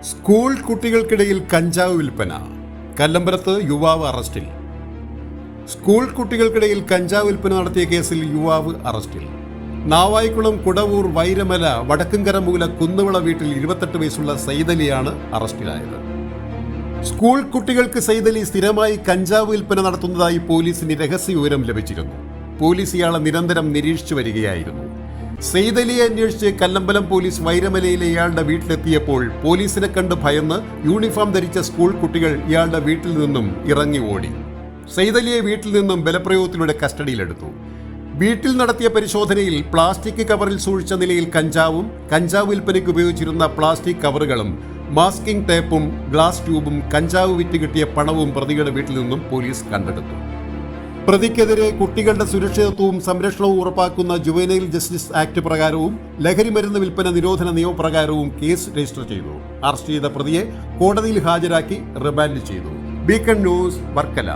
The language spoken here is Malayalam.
സ്കൂൾ കുട്ടികൾക്കിടയിൽ കഞ്ചാവ് വിൽപ്പന. കല്ലമ്പലത്ത് യുവാവ് അറസ്റ്റിൽ. സ്കൂൾ കുട്ടികൾക്കിടയിൽ കഞ്ചാവ് വിൽപ്പന നടത്തിയ കേസിൽ യുവാവ് അറസ്റ്റിൽ. നാവായിക്കുളം കുടവൂർ വൈരമല വടക്കുംകരമൂല കുന്നുവിള വീട്ടിൽ 28 വയസ്സുള്ള സൈദലിയാണ് അറസ്റ്റിലായത്. സ്കൂൾ കുട്ടികൾക്ക് സൈദലി സ്ഥിരമായി കഞ്ചാവ് വിൽപ്പന നടത്തുന്നതായി പോലീസിന് രഹസ്യ വിവരം ലഭിച്ചിരുന്നു. പോലീസ് ഇയാളെ നിരന്തരം നിരീക്ഷിച്ചു വരികയായിരുന്നു. സെയ്ദലിയെ അന്വേഷിച്ച് കല്ലമ്പലം പോലീസ് വൈരമലയിലെ ഇയാളുടെ വീട്ടിലെത്തിയപ്പോൾ പോലീസിനെ കണ്ട് ഭയന്ന് യൂണിഫോം ധരിച്ച സ്കൂൾ കുട്ടികൾ ഇയാളുടെ വീട്ടിൽ നിന്നും ഇറങ്ങി ഓടി. സെയ്ദലിയെ വീട്ടിൽ നിന്നും ബലപ്രയോഗത്തിലൂടെ കസ്റ്റഡിയിലെടുത്തു. വീട്ടിൽ നടത്തിയ പരിശോധനയിൽ പ്ലാസ്റ്റിക് കവറിൽ സൂക്ഷിച്ച നിലയിൽ കഞ്ചാവും, കഞ്ചാവ് വിൽപ്പനയ്ക്ക് ഉപയോഗിച്ചിരുന്ന പ്ലാസ്റ്റിക് കവറുകളും, മാസ്കിംഗ് ടേപ്പും, ഗ്ലാസ് ട്യൂബും, കഞ്ചാവ് വിറ്റ് കിട്ടിയ പണവും പ്രതികളുടെ വീട്ടിൽ നിന്നും പോലീസ് കണ്ടെടുത്തു. പ്രതിക്കെതിരെ കുട്ടികളുടെ സുരക്ഷിതത്വവും സംരക്ഷണവും ഉറപ്പാക്കുന്ന ജുവനൈൽ ജസ്റ്റിസ് ആക്ട് പ്രകാരവും ലഹരിമരുന്ന് വിൽപ്പന നിരോധന നിയമപ്രകാരവും കേസ് രജിസ്റ്റർ ചെയ്തു. അറസ്റ്റ് ചെയ്ത പ്രതിയെ കോടതിയിൽ ഹാജരാക്കി റിമാൻഡ് ചെയ്തു. Beacon news, Varkala.